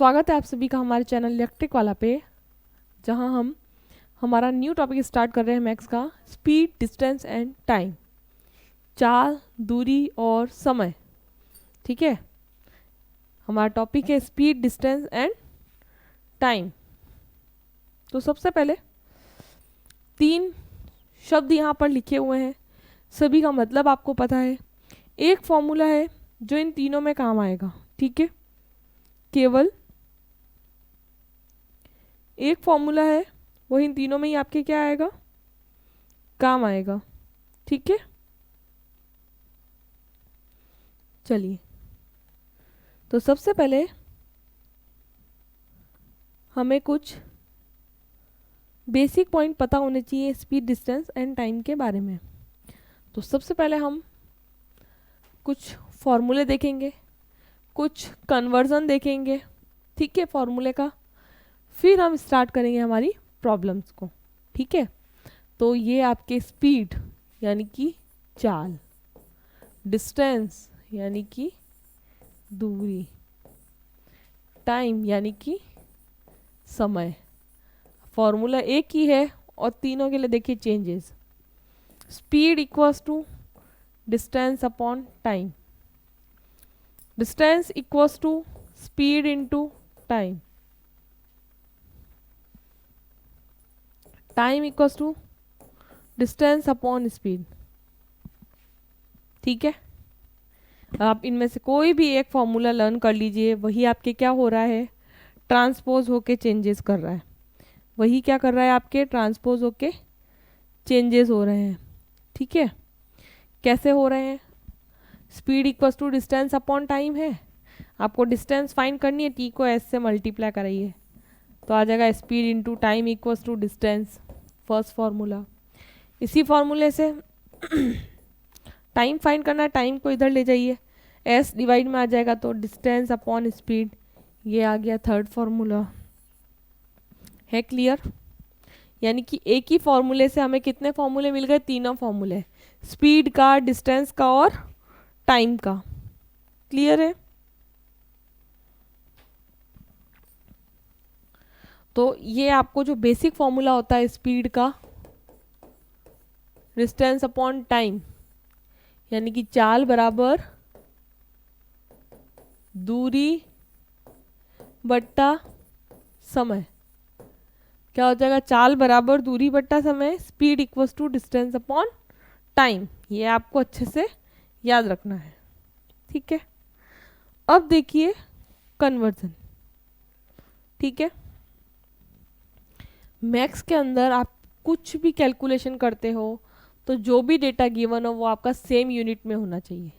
स्वागत है आप सभी का हमारे चैनल इलेक्ट्रिक वाला पे, जहां हम हमारा न्यू टॉपिक स्टार्ट कर रहे हैं मैथ्स का, स्पीड, डिस्टेंस एंड टाइम। चाल, दूरी और समय। ठीक है, हमारा टॉपिक है स्पीड, डिस्टेंस एंड टाइम। तो सबसे पहले 3 शब्द यहाँ पर लिखे हुए हैं, सभी का मतलब आपको पता है। एक फॉर्मूला है जो इन तीनों में काम आएगा। ठीक है, केवल एक फॉर्मूला है, वो इन तीनों में ही आपके क्या आएगा, काम आएगा। ठीक है, चलिए तो सबसे पहले हमें कुछ बेसिक पॉइंट पता होने चाहिए स्पीड, डिस्टेंस एंड टाइम के बारे में। तो सबसे पहले हम कुछ फॉर्मूले देखेंगे, कुछ कन्वर्जन देखेंगे, ठीक है, फॉर्मूले का। फिर हम स्टार्ट करेंगे हमारी प्रॉब्लम्स को। ठीक है, तो ये आपके स्पीड यानी कि चाल, डिस्टेंस यानी कि दूरी, टाइम यानी कि समय। फॉर्मूला एक ही है और तीनों के लिए देखिए changes. Speed equals to distance upon time, distance equals to speed into time, time equals to distance upon speed. ठीक है, आप इनमें से कोई भी एक फॉर्मूला लर्न कर लीजिए, वही आपके क्या हो रहा है, ट्रांसपोज होके चेंजेस कर रहा है। वही क्या कर रहा है, आपके ट्रांसपोज होके चेंजेस हो रहे हैं। ठीक है, कैसे हो रहे हैं? Speed equals to distance upon time है, आपको डिस्टेंस फाइंड करनी है, टी को एस से मल्टीप्लाई कराइए तो आ जाएगा speed into time equals to distance, first formula. इसी फार्मूले से टाइम फाइंड करना है, टाइम को इधर ले जाइए, एस डिवाइड में आ जाएगा तो डिस्टेंस अपॉन स्पीड, ये आ गया थर्ड फार्मूला। है क्लियर? यानी कि एक ही फॉर्मूले से हमें कितने फॉर्मूले मिल गए, तीनों फॉर्मूले, स्पीड का, डिस्टेंस का और टाइम का। क्लियर है? तो ये आपको जो बेसिक फॉर्मूला होता है स्पीड का, डिस्टेंस अपॉन टाइम, यानी कि चाल बराबर दूरी बट्टा समय, क्या हो जाएगा, चाल बराबर दूरी बट्टा समय, speed equals to distance upon time. ये आपको अच्छे से याद रखना है। ठीक है, अब देखिए कन्वर्जन। ठीक है, मैथ्स के अंदर आप कुछ भी कैलकुलेशन करते हो तो जो भी डेटा गिवन हो वो आपका सेम यूनिट में होना चाहिए।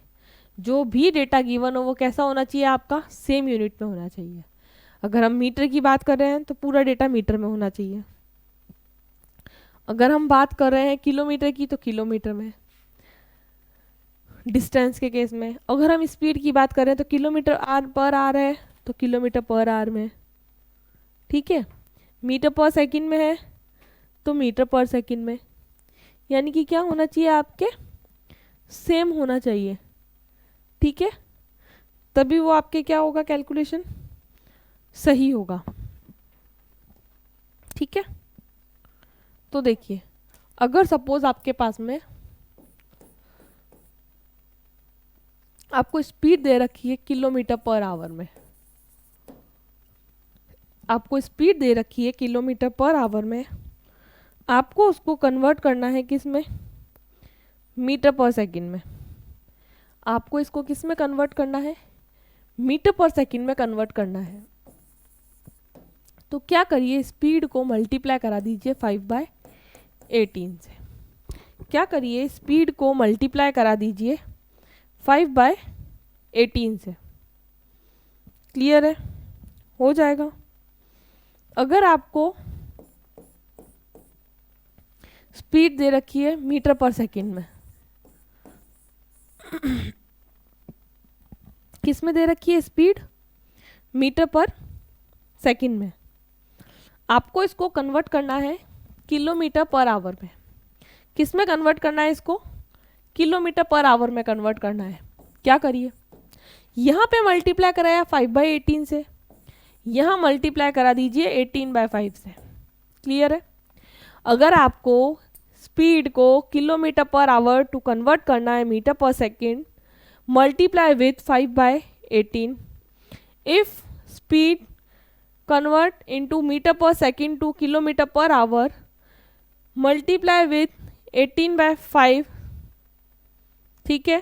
जो भी डेटा गिवन हो वो कैसा होना चाहिए, आपका सेम यूनिट में होना चाहिए। अगर हम मीटर की बात कर रहे हैं तो पूरा डेटा मीटर में होना चाहिए। अगर हम बात कर रहे हैं किलोमीटर की तो किलोमीटर में, डिस्टेंस के केस में। अगर हम स्पीड की बात कर रहे हैं तो किलोमीटर पर आवर है तो किलोमीटर पर आवर में। ठीक है, मीटर पर सेकंड में है तो मीटर पर सेकंड में। यानी कि क्या होना चाहिए, आपके सेम होना चाहिए। ठीक है, तभी वो आपके क्या होगा, कैलकुलेशन सही होगा। ठीक है, तो देखिए अगर सपोज आपके पास में आपको स्पीड दे रखी है किलोमीटर पर आवर में, आपको स्पीड दे रखी है किलोमीटर पर आवर में, आपको उसको कन्वर्ट करना है किस में, मीटर पर सेकंड में। आपको इसको किस में कन्वर्ट करना है, मीटर पर सेकंड में कन्वर्ट करना है। तो क्या करिए, स्पीड को मल्टीप्लाई करा दीजिए 5/18 से। क्या करिए, स्पीड को मल्टीप्लाई करा दीजिए 5/18 से। क्लियर है? हो जाएगा। अगर आपको स्पीड दे रखी है मीटर पर सेकंड में, किस में दे रखी है स्पीड, मीटर पर सेकंड में, आपको इसको कन्वर्ट करना है किलोमीटर पर आवर में। किस में कन्वर्ट करना है इसको, किलोमीटर पर आवर में कन्वर्ट करना है। क्या करिए, यहाँ पे मल्टीप्लाई कराया 5/18 से, यहाँ मल्टीप्लाई करा दीजिए 18/5 से। क्लियर है? अगर आपको स्पीड को kilometre per hour to convert करना है metre per second, multiply with 5/18। If speed convert into metre per second to kilometre per hour, multiply with 18/5। ठीक है?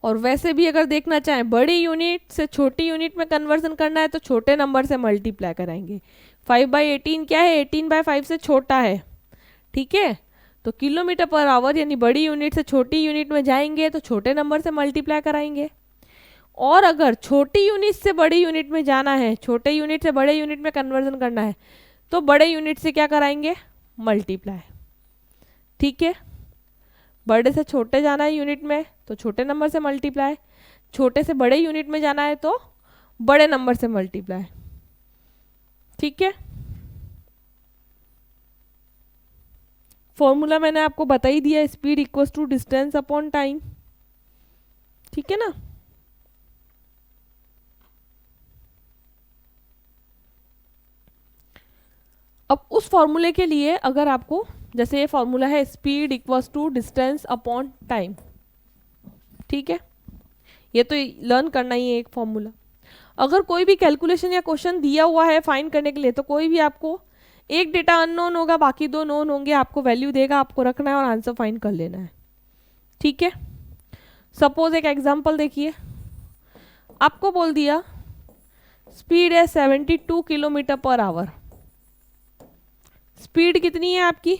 और वैसे भी अगर देखना चाहें बड़ी यूनिट से छोटी यूनिट में कन्वर्जन करना है तो छोटे नंबर से मल्टीप्लाई कराएंगे। 5/18 क्या है? 18/5 से छोटा है। ठीक है? तो किलोमीटर पर आवर यानी बड़ी यूनिट से छोटी यूनिट में जाएंगे तो छोटे नंबर से मल्टीप्लाई कराएंगे। और अगर छोटी यूनिट से बड़ी यूनिट में जाना है, छोटे यूनिट से बड़े यूनिट में कन्वर्जन करना है, तो बड़े यूनिट से क्या कराएंगे? मल्टीप्लाई। ठीक है? बड़े से छोटे जाना है यूनिट में तो छोटे नंबर से मल्टीप्लाई, छोटे से बड़े यूनिट में जाना है तो बड़े नंबर से मल्टीप्लाई। ठीक है? फॉर्मूला मैंने आपको बता ही दिया, speed equals to distance upon time. ठीक है ना? अब उस फॉर्मूले के लिए अगर आपको, जैसे ये फॉर्मूला है speed equals to distance upon time, ठीक है, ये तो लर्न करना ही है एक फॉर्मूला। अगर कोई भी कैलकुलेशन या क्वेश्चन दिया हुआ है फाइंड करने के लिए, तो कोई भी आपको एक डेटा अननोन होगा, बाकी दो नोन होंगे, आपको वैल्यू देगा, आपको रखना है और आंसर फाइंड कर लेना है। ठीक है? सपोज एक एग्जांपल देखिए, आपको बोल दिया स्पीड है 72 किलोमीटर पर आवर। स्पीड कितनी है आपकी?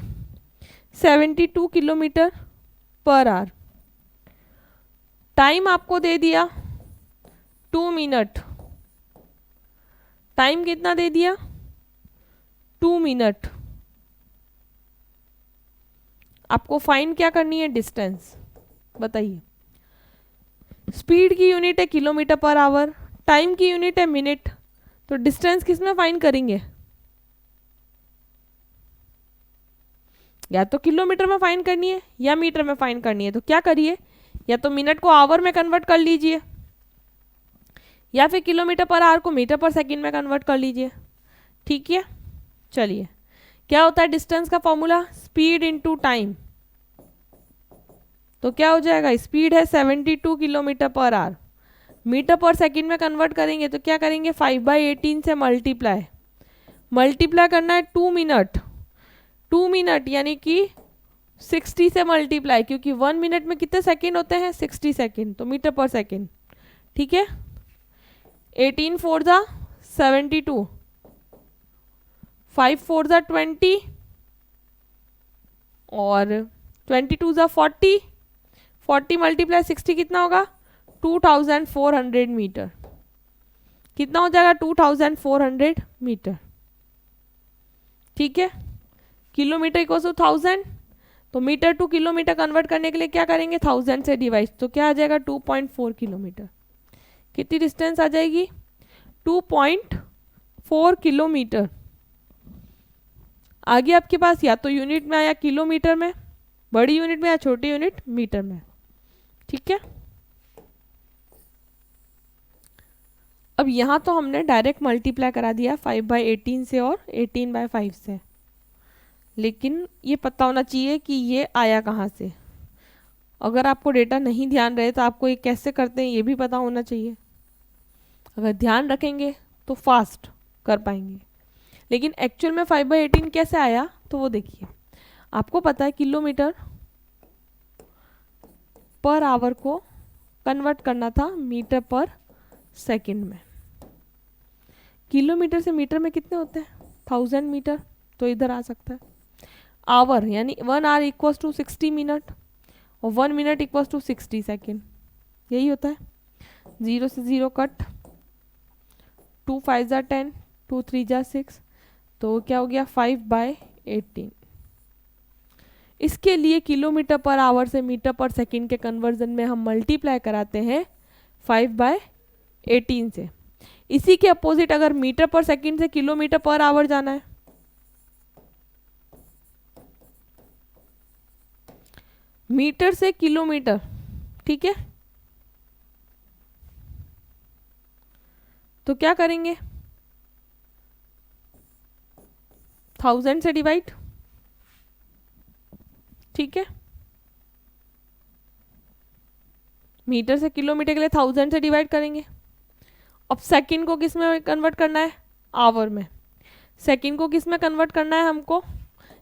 72 किलोमीटर पर आवर। टाइम आपको दे दिया 2 मिनट। टाइम कितना दे दिया? 2 मिनट। आपको फाइंड क्या करनी है? डिस्टेंस। बताइए। स्पीड की यूनिट है किलोमीटर पर आवर, टाइम की यूनिट है मिनट, तो डिस्टेंस किस में फाइंड करेंगे? या तो किलोमीटर में फाइंड करनी है या मीटर में फाइंड करनी है। तो क्या करिए, या तो मिनट को आवर में कन्वर्ट कर लीजिए या फिर किलोमीटर पर आवर को मीटर पर सेकंड में कन्वर्ट कर लीजिए। ठीक है? चलिए, क्या होता है डिस्टेंस का फॉर्मूला? Speed into time. तो क्या हो जाएगा? स्पीड है 72 kilometre per our, metre per second में कन्वर्ट करेंगे तो क्या करेंगे? 5/18 से मल्टीप्लाई। मल्टीप्लाई करना है 2 मिनट। 2 मिनट यानी कि 60 से मल्टीप्लाई, क्योंकि 1 मिनट में कितने सेकंड होते हैं? 60 सेकंड, तो मीटर पर सेकंड। ठीक है? 18 4 जा 72, 5 4 जा 20 और 22 जा 40। 40 मल्टीप्लाई 60 कितना होगा? 2400 मीटर। कितना हो जाएगा? 2400 मीटर। ठीक है? किलोमीटर इक्वल टू 1000, तो मीटर टू किलोमीटर कन्वर्ट करने के लिए क्या करेंगे? 1000 से डिवाइड, तो क्या आ जाएगा? 2.4 किलोमीटर। कितनी डिस्टेंस आ जाएगी? 2.4 किलोमीटर। आगे आपके पास या तो यूनिट में या किलोमीटर में, बड़ी यूनिट में या छोटी यूनिट मीटर में। ठीक है? अब यहाँ तो हमने डायरेक्ट मल्टीप्लाई करा दिया 5/18 से और 18/5 से, लेकिन ये पता होना चाहिए कि ये आया कहाँ से। अगर आपको डेटा नहीं ध्यान रहे तो आपको ये कैसे करते हैं ये भी पता होना चाहिए। अगर ध्यान रखेंगे तो फास्ट कर पाएंगे। लेकिन एक्चुअल में 5/18 कैसे आया तो वो देखिए। आपको पता है किलोमीटर पर आवर को कन्वर्ट करना था मीटर पर सेकंड में। किलोमीटर से मीटर में कितने होते हैं? 1000 मीटर, तो इधर आ सकता है। आवर यानी 1 आवर इक्वल्स टू 60 मिनट और 1 मिनट इक्वल्स टू 60 सेकेंड, यही होता है। 0 से 0 कट, 2 5 जा 10, 2 3 जा 6, तो क्या हो गया? 5/18। इसके लिए किलोमीटर पर आवर से मीटर पर सेकंड के कन्वर्जन में हम मल्टीप्लाई कराते हैं 5/18 से। इसी के अपोजिट अगर मीटर पर सेकंड से किलोमीटर पर आवर जाना है, मीटर से किलोमीटर, ठीक है, तो क्या करेंगे, 1000 से डिवाइड, ठीक है। मीटर से किलोमीटर के लिए 1000 से डिवाइड करेंगे। अब सेकंड को किस में कन्वर्ट करना है, आवर में। सेकंड को किस में कन्वर्ट करना है हमको,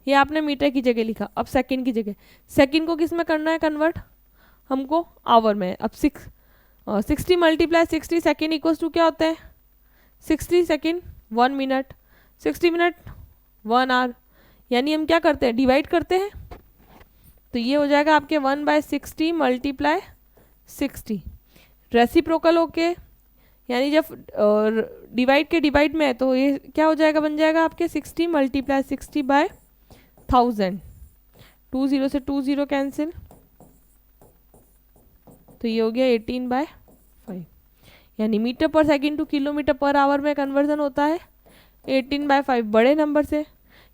ये आपने मीटर की जगह लिखा, अब सेकंड की जगह सेकंड को किस में करना है कन्वर्ट हमको, आवर में। अब 60 मल्टीप्लाई 60 सेकेंड इक्वल्स टू क्या होता है, 60 सेकेंड 1 मिनट, 60 मिनट 1 आवर, यानी हम क्या करते हैं, डिवाइड करते हैं। तो ये हो जाएगा आपके 1/60 मल्टीप्लाई 60, रेसिप्रोकल होके, यानी जब डिवाइड के डिवाइड में है तो ये क्या हो जाएगा, बन जाएगा आपके 60 मल्टीप्लाई 60/1000, 20 से 20 कैंसिल, तो ये हो गया 18/5, यानी metre per second to kilometre per hour में कन्वर्जन होता है 18/5 बड़े नंबर से,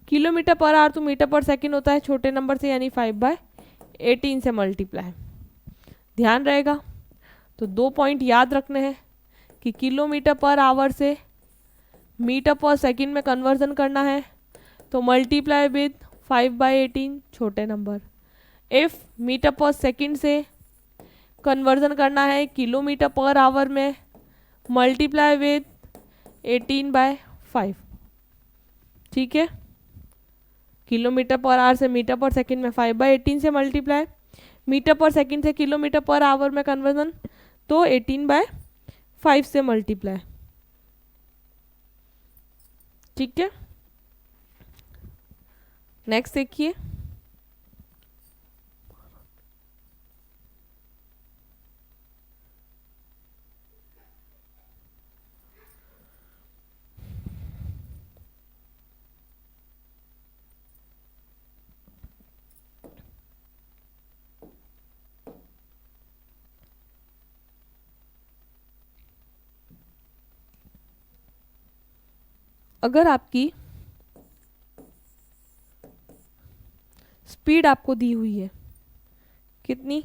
किलोमीटर पर आवर तो मीटर पर सेकंड होता है छोटे नंबर से, यानी 5/18 से मल्टीप्लाई। ध्यान रहेगा। तो 2 पॉइंट याद रखने हैं कि किलोमीटर पर आवर से मीटर पर सेकंड में कन्वर्जन करना है तो मल्टीप्लाई विद 5/18 छोटे number. If metre per second से कन्वर्जन करना है किलोमीटर पर आवर में, मल्टीप्लाई विद 18/5, ठीक है। किलोमीटर पर आवर से मीटर पर सेकंड में 5/18 से मल्टीप्लाई, मीटर पर सेकंड से किलोमीटर पर आवर में कन्वर्जन तो 18/5 से मल्टीप्लाई, ठीक है। नेक्स्ट देखिए, अगर आपकी स्पीड आपको दी हुई है कितनी,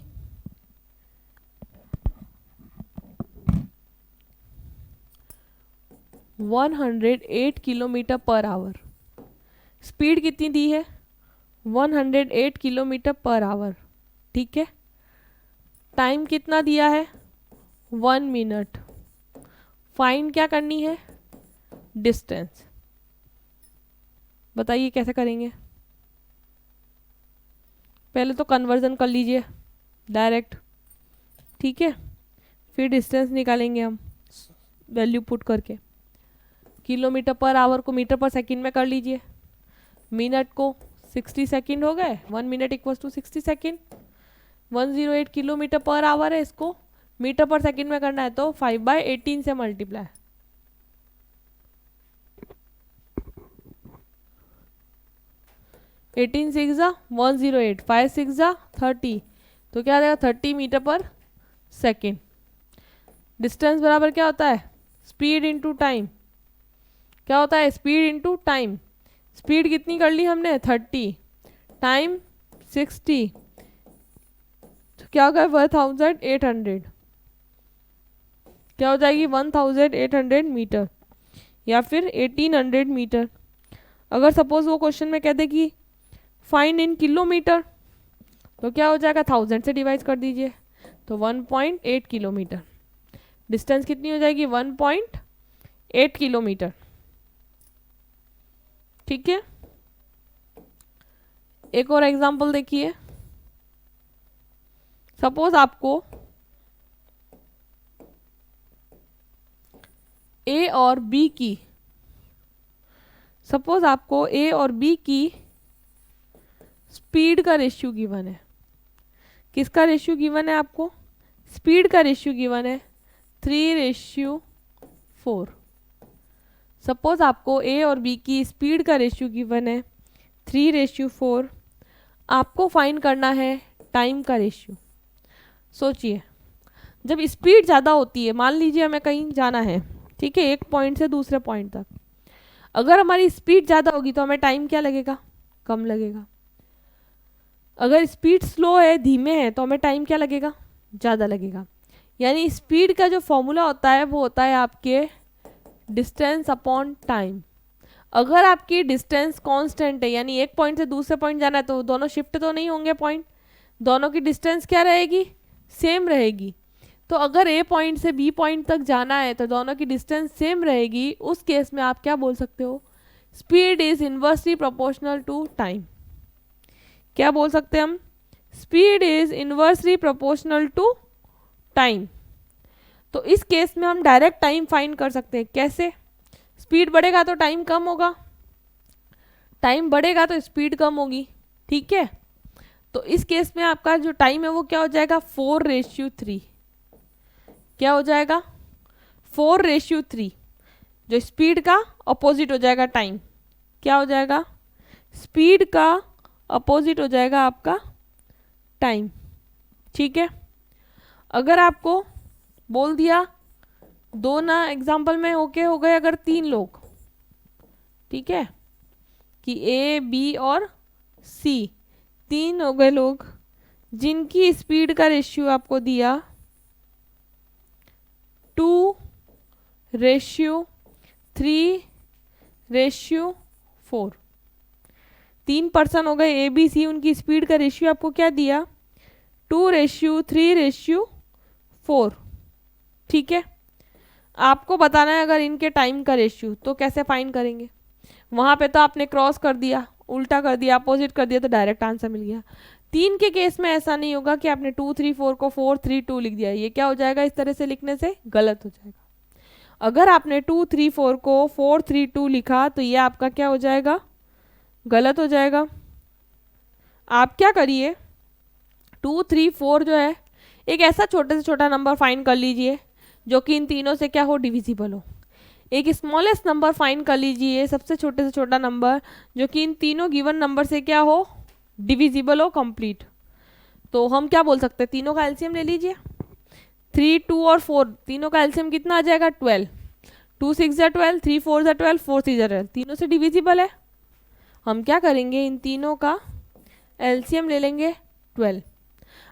108 किलोमीटर पर आवर, स्पीड कितनी दी है 108 किलोमीटर पर आवर, ठीक है। टाइम कितना दिया है 1 मिनट। फाइंड क्या करनी है, डिस्टेंस। बताइए कैसे करेंगे, पहले तो कन्वर्जन कर लीजिए डायरेक्ट, ठीक है, फिर डिस्टेंस निकालेंगे हम वैल्यू पुट करके। किलोमीटर पर आवर को मीटर पर सेकंड में कर लीजिए, मिनट को 60 सेकंड हो गए, 1 minute equals to 60 second. 108 kilometre per hour है, इसको मीटर पर सेकंड में करना है तो 5/18 से मल्टीप्लाई, 18 6 जा 108, 5 6 जा 30, तो क्या आ जाएगा 30 मीटर पर सेकेंड। डिस्टेंस बराबर क्या होता है, स्पीड इंटू टाइम। क्या होता है, स्पीड इंटू टाइम। स्पीड कितनी कर ली हमने 30, टाइम 60, तो क्या होगा 1800, क्या हो जाएगी 1800 मीटर या फिर 1800 मीटर। अगर सपोज वो क्वेश्चन में कहते कि फाइंड इन किलोमीटर, तो क्या हो जाएगा 1000 से डिवाइड कर दीजिए, तो 1.8 किलोमीटर। डिस्टेंस कितनी हो जाएगी 1.8 किलोमीटर, ठीक है। एक और एग्जांपल देखिए, सपोज आपको ए और बी की, सपोज आपको ए और बी की स्पीड का रेशियो गिवन है। किसका रेशियो गिवन है आपको, स्पीड का रेशियो गिवन है 3:4। सपोज आपको ए और बी की स्पीड का रेशियो गिवन है 3:4, आपको फाइंड करना है टाइम का रेशियो। सोचिए, जब स्पीड ज़्यादा होती है, मान लीजिए हमें कहीं जाना है, ठीक है, एक पॉइंट से दूसरे पॉइंट तक, अगर हमारी स्पीड ज़्यादा होगी तो हमें टाइम क्या लगेगा, कम लगेगा। अगर स्पीड स्लो है, धीमे है, तो हमें टाइम क्या लगेगा, ज़्यादा लगेगा। यानी स्पीड का जो फॉर्मूला होता है वो होता है आपके डिस्टेंस अपॉन टाइम। अगर आपकी डिस्टेंस कांस्टेंट है, यानी एक पॉइंट से दूसरे पॉइंट जाना है, तो दोनों शिफ्ट तो नहीं होंगे पॉइंट, दोनों की डिस्टेंस क्या रहेगी, सेम रहेगी। तो अगर ए पॉइंट से बी पॉइंट तक जाना है तो दोनों की डिस्टेंस सेम रहेगी, उस केस में आप क्या बोल सकते हो, speed is inversely proportional to time. क्या बोल सकते हैं हम, speed is inversely proportional to time. तो इस केस में हम डायरेक्ट टाइम फाइंड कर सकते हैं। कैसे, स्पीड बढ़ेगा तो टाइम कम होगा, टाइम बढ़ेगा तो स्पीड कम होगी, ठीक है। तो इस केस में आपका जो टाइम है वो क्या हो जाएगा, 4:3। क्या हो जाएगा, 4:3। जो स्पीड का अपोजिट हो जाएगा टाइम, क्या हो जाएगा, स्पीड का अपोजिट हो जाएगा आपका टाइम, ठीक है। अगर आपको बोल दिया दो ना एग्जाम्पल में ओके हो गए, अगर 3 लोग, ठीक है, कि ए बी और सी 3 हो गए लोग जिनकी स्पीड का रेशियो आपको दिया 2:3:4। 3 पर्सन हो गए ए बी सी, उनकी स्पीड का रेशियो आपको क्या दिया, 2:3:4, ठीक है। आपको बताना है अगर इनके टाइम का रेशियो, तो कैसे फाइंड करेंगे, वहां पे तो आपने क्रॉस कर दिया, उल्टा कर दिया, अपोजिट कर दिया, तो डायरेक्ट आंसर मिल गया। 3 के केस में ऐसा नहीं होगा कि आपने 2:3:4 को 4:3:2 लिख दिया, ये क्या हो जाएगा, इस तरह से लिखने से गलत हो जाएगा। अगर आपने 2:3:4 को 4:3:2 लिखा तो ये आपका क्या हो जाएगा, गलत हो जाएगा। आप क्या करिए, 2:3:4 जो है एक ऐसा छोटे से छोटा नंबर फाइंड कर लीजिए जो कि इन तीनों से क्या हो, डिविजिबल हो। एक स्मॉलेस्ट नंबर फाइंड कर लीजिए, सबसे छोटे से छोटा नंबर जो कि इन तीनों गिवन नंबर से क्या हो, डिविजिबल हो, कंप्लीट। तो हम क्या बोल सकते हैं, तीनों का एलसीएम ले लीजिए, 3, 2 और 4, तीनों का एलसीएम कितना आ जाएगा, 12। 2 6 जा 12, 3 4 जा 12, 4 3 जा 12, तीनों से डिविजिबल है। हम क्या करेंगे, इन तीनों का एलसीएम ले लेंगे 12।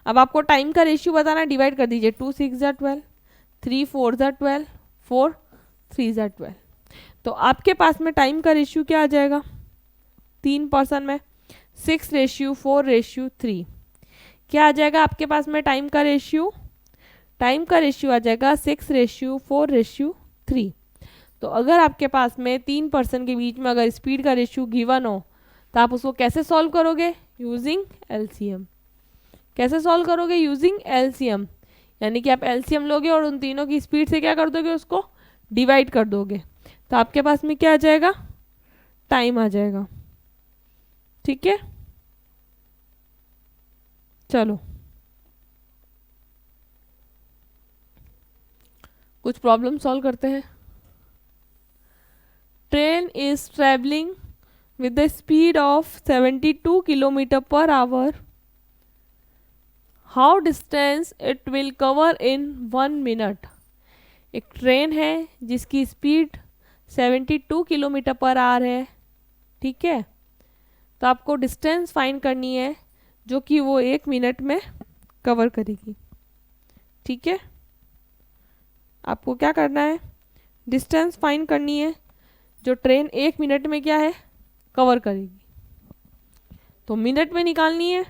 अब आपको टाइम का रेशियो बताना, डिवाइड कर दीजिए, 2 6 जा 12, 3 4 जा 12, 4 3 जा 12। तो आपके पास में टाइम का रेशियो क्या आ जाएगा, 3 पर्सन में 6:4:3। क्या आ जाएगा आपके पास में टाइम का रेशियो, टाइम का रेशियो आ जाएगा 6:4:3। तो अगर आपके पास में 3 पर्सन के बीच में अगर स्पीड का रेशियो गिवन हो तो आप उसको कैसे सॉल्व करोगे, यूजिंग एलसीएम। कैसे सॉल्व करोगे, यूजिंग एलसीएम, यानी कि आप एलसीएम लोगे और उन तीनों की स्पीड से क्या कर दोगे, उसको डिवाइड कर दोगे, तो आपके पास में क्या आ जाएगा, टाइम आ जाएगा, ठीक है। चलो कुछ प्रॉब्लम सॉल्व करते हैं। Train is travelling with the speed of 72 kilometer per hour. How distance it will cover in 1 minute? एक ट्रेन है जिसकी स्पीड 72 किलोमीटर पर आवर है, ठीक है। तो आपको डिस्टेंस फाइंड करनी है जो कि वो 1 मिनट में कवर करेगी, ठीक है। आपको क्या करना है, डिस्टेंस फाइंड करनी है जो ट्रेन 1 मिनट में क्या है, कवर करेगी। तो मिनट में निकालनी है,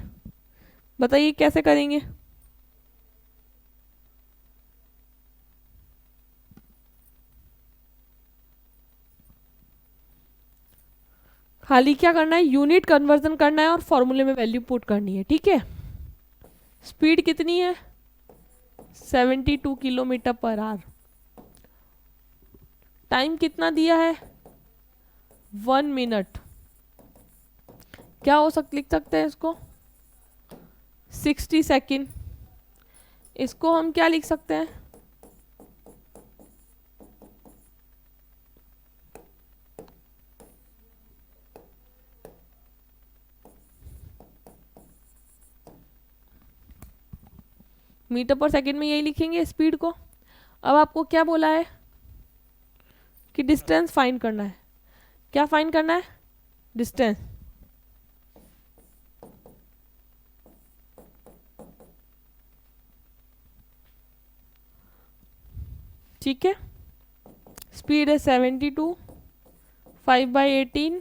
बताइए कैसे करेंगे। खाली क्या करना है, यूनिट कन्वर्जन करना है और फॉर्मूले में वैल्यू पुट करनी है, ठीक है। स्पीड कितनी है, 72 किलोमीटर पर आवर। टाइम कितना दिया है, 1 मिनट। क्या हो लिख सकते हैं इसको, 60 सेकेंड। इसको हम क्या लिख सकते हैं, मीटर पर सेकेंड में यही लिखेंगे स्पीड को। अब आपको क्या बोला है कि डिस्टेंस फाइंड करना है। क्या फाइंड करना है, डिस्टेंस। ठीक है, स्पीड है 72, 5/18,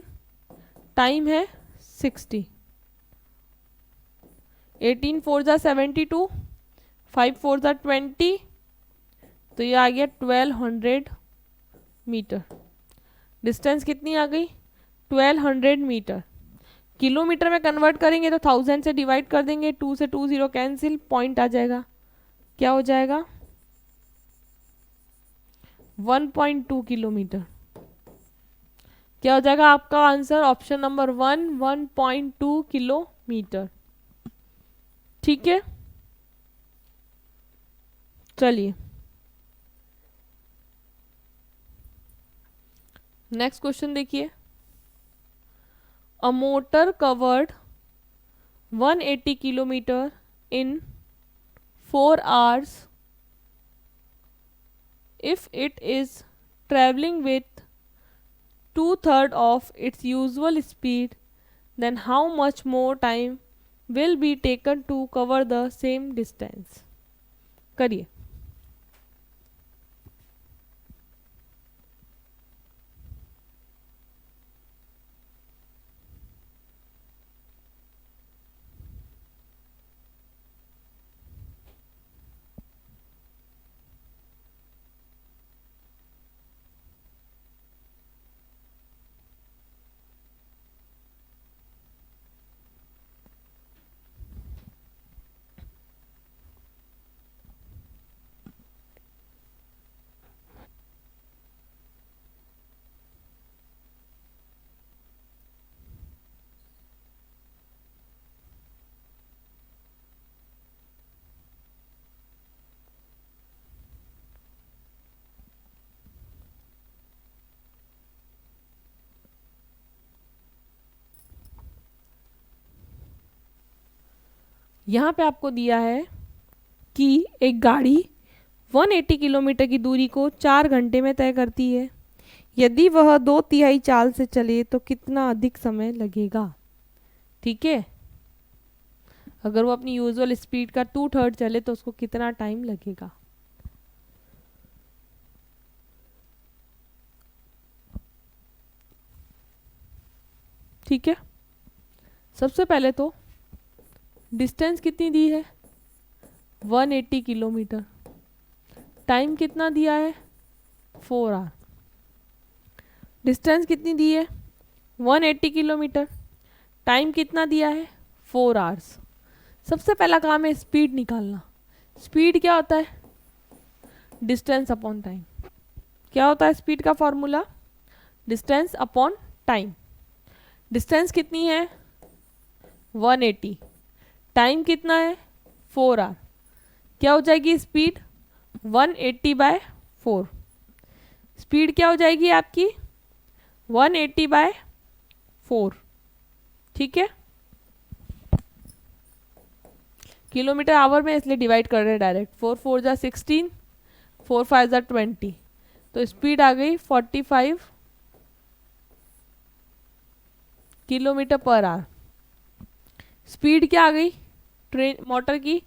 टाइम है 60। 18 4 जा 72, 5 4 जा 20, तो ये आ गया 1200 मीटर। डिस्टेंस कितनी आ गई? 1200 मीटर। किलोमीटर में कन्वर्ट करेंगे तो 1000 से डिवाइड कर देंगे, 2 से 2 0 कैंसिल, पॉइंट आ जाएगा। क्या हो जाएगा? 1.2 किलोमीटर। क्या हो जाएगा आपका आंसर? Option number 1, 1.2 kilometre. ठीक है, चलिए नेक्स्ट क्वेश्चन देखिए। A motor covered 180 kilometre in 4 hours if it is traveling with 2/3 of its usual speed, then how much more time will be taken to cover the same distance? करिए। यहाँ पे आपको दिया है कि एक गाड़ी 180 किलोमीटर की दूरी को 4 घंटे में तय करती है। यदि वह 2/3 चाल से चले तो कितना अधिक समय लगेगा? ठीक है, अगर वो अपनी यूजुअल स्पीड का 2/3 चले तो उसको कितना टाइम लगेगा? ठीक है, सबसे पहले तो डिस्टेंस कितनी दी है? 180 किलोमीटर। टाइम कितना दिया है? 4 आवर। डिस्टेंस कितनी दी है? 180 किलोमीटर। टाइम कितना दिया है? 4 आवर्स। सबसे पहला काम है स्पीड निकालना। स्पीड क्या होता है? Distance upon time. क्या होता है स्पीड का formula? Distance upon time. Distance कितनी है? 180। टाइम कितना है? 4 आवर। क्या हो जाएगी स्पीड? 180/4। स्पीड क्या हो जाएगी आपकी? 180/4। ठीक है, किलोमीटर आवर में इसलिए डिवाइड कर रहे हैं डायरेक्ट। 4 4 जा 16, 4 5 जा 20, तो स्पीड आ गई 45 किलोमीटर पर आवर। स्पीड क्या आ गई ट्रेन मोटर की?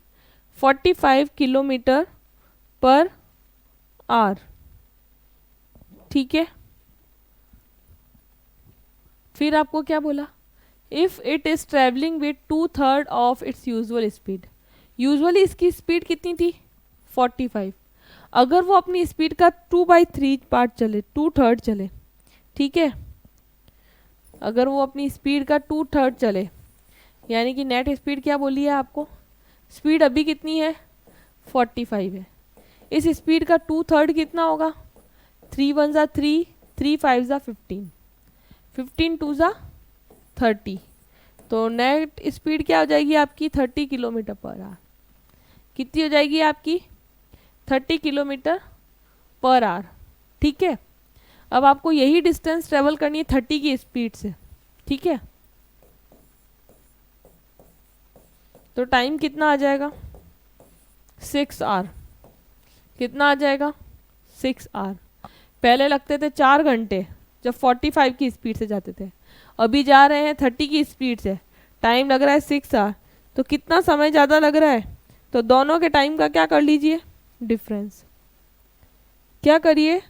45 किलोमीटर पर आवर। ठीक है, फिर आपको क्या बोला? If it is travelling with 2/3 of its usual speed. Usually इसकी स्पीड कितनी थी? 45। अगर वो अपनी स्पीड का 2/3 पार्ट चले, 2/3 चले, ठीक है, अगर वो अपनी स्पीड का 2/3 चले, यानी कि नेट स्पीड क्या बोली है आपको? स्पीड अभी कितनी है? 45 है। इस स्पीड का 2/3 कितना होगा? 3 1 जा 3, 3 5 जा 15, 15 2 जा 30, तो नेट स्पीड क्या हो जाएगी आपकी? 30 किलोमीटर पर आवर। कितनी हो जाएगी आपकी? 30 किलोमीटर पर आवर। ठीक है, अब आपको यही डिस्टेंस ट्रेवल करनी है 30 की स्पीड से। ठीक है, तो टाइम कितना आ जाएगा? 6 आवर। कितना आ जाएगा? 6 आवर। पहले लगते थे 4 घंटे जब 45 की स्पीड से जाते थे, अभी जा रहे हैं 30 की स्पीड से, टाइम लग रहा है 6 आवर। तो कितना समय ज़्यादा लग रहा है? तो दोनों के टाइम का क्या कर लीजिए? डिफरेंस। क्या करिए?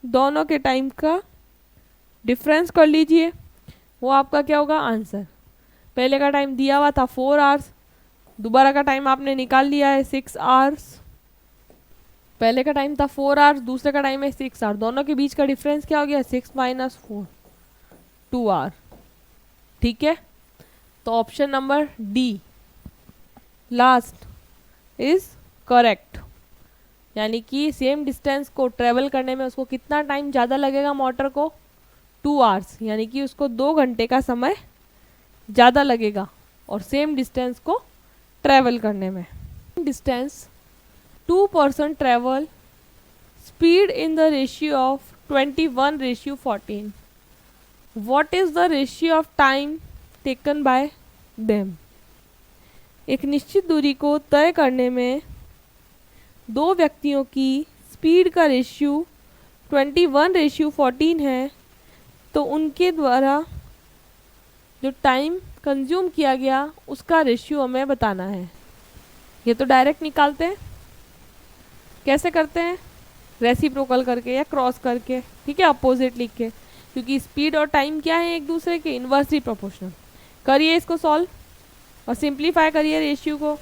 दोनों के टाइम का डिफरेंस कर लीजिए, वो आपका क्या होगा आंसर। पहले का टाइम दिया हुआ था 4 आवर्स, दोबारा का टाइम आपने निकाल लिया है 6 आवर्स। पहले का टाइम था 4 आवर्स, दूसरे का टाइम है 6 आवर्स, दोनों के बीच का डिफरेंस क्या हो गया 6 - 4, 2 आवर। ठीक है, तो option number D last is correct, यानी कि सेम डिस्टेंस को ट्रेवल करने में उसको कितना टाइम ज़्यादा लगेगा मोटर को 2 आवर्स, यानी कि उसको 2 घंटे का समय ज़्यादा लगेगा और सेम डिस्टेंस को ट्रेवल करने में। Distance 2 person travel speed in the ratio of 21:14. What is the ratio of time taken by them? एक निश्चित दूरी को तय करने में दो व्यक्तियों की स्पीड का रेशियो 21:14 है, तो उनके द्वारा जो टाइम कंज्यूम किया गया उसका रेशियो हमें बताना है। ये तो डायरेक्ट निकालते हैं, कैसे करते हैं, रेसिप्रोकल करके या क्रॉस करके, ठीक है, अपोजिट लिख के, क्योंकि स्पीड और टाइम क्या है एक दूसरे के इन्वर्सली प्रोपोर्शनल। करिए इसको सॉल्व और सिंप्लीफाई करिए रेशियो को।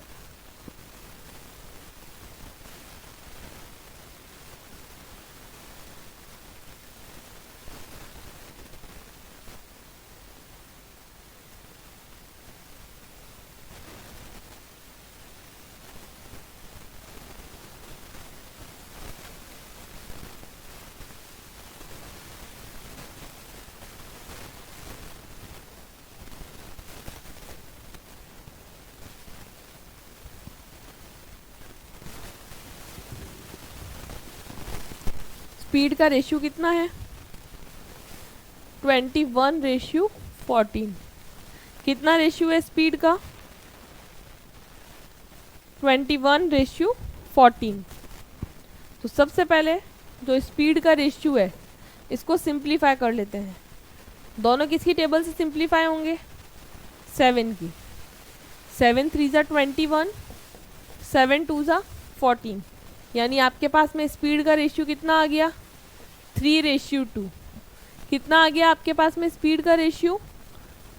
स्पीड का रेशियो कितना है 21:14। कितना रेशियो है स्पीड का 21:14। तो सबसे पहले जो स्पीड का रेशियो है इसको सिंप्लीफाई कर लेते हैं। दोनों किसकी टेबल से सिंप्लीफाई होंगे 7 की। 7 3 ज़ा 21, 7 2 ज़ा 14, यानी आपके पास में स्पीड का रेशियो कितना आ गया 3:2। कितना आ गया आपके पास में स्पीड का रेशियो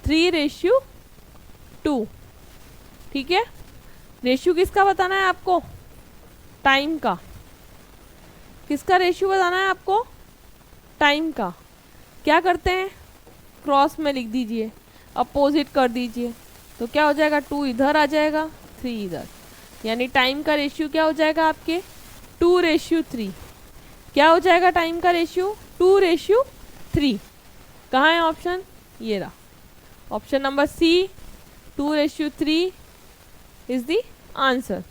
3:2। ठीक है, रेशियो किसका बताना है आपको टाइम का। किसका रेशियो बताना है आपको टाइम का। क्या करते हैं क्रॉस में लिख दीजिए, अपोजिट कर दीजिए, तो क्या हो जाएगा 2 इधर आ जाएगा 3 इधर, यानी टाइम का रेशियो क्या हो जाएगा आपके 2:3। क्या हो जाएगा टाइम का रेशियो 2:3। कहाँ है ऑप्शन, ये रहा option number C 2:3 is the answer.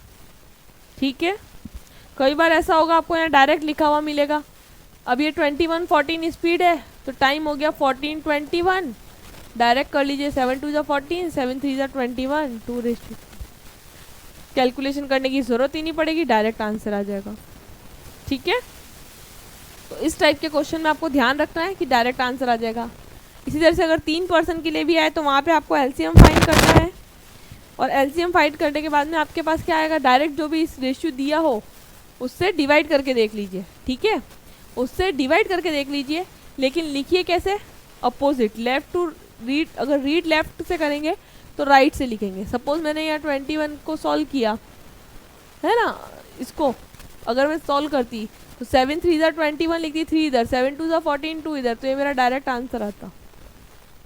ठीक है, कई बार ऐसा होगा आपको यहाँ डायरेक्ट लिखा हुआ मिलेगा। अब ये 21:14 स्पीड है तो टाइम हो गया 14:21, डायरेक्ट कर लीजिए 7 2 ज़ा 14, 7 3 ज़ा 21, 2:3। कैलकुलेशन करने की ज़रूरत ही नहीं पड़ेगी, डायरेक्ट आंसर आ जाएगा। ठीक है, तो इस टाइप के क्वेश्चन में आपको ध्यान रखना है कि डायरेक्ट आंसर आ जाएगा। इसी तरह से अगर 3 पर्सन के लिए भी आए तो वहाँ पे आपको एलसीएम फाइंड करना है, और एलसीएम फाइंड करने के बाद में आपके पास क्या आएगा डायरेक्ट जो भी इस रेशियो दिया हो उससे डिवाइड करके देख लीजिए। ठीक है, उससे डिवाइड करके देख लीजिए, लेकिन लिखिए कैसे अपोजिट, लेफ्ट टू रीड। अगर रीड लेफ्ट से करेंगे तो राइट से लिखेंगे। सपोज मैंने यहाँ 21 को सॉल्व किया है ना, इसको अगर मैं सॉल्व करती तो 7 3 ज़ा 21 लिखती, 3 इधर, 7 2 ज़ा 14, 2 इधर, तो ये मेरा डायरेक्ट आंसर आता।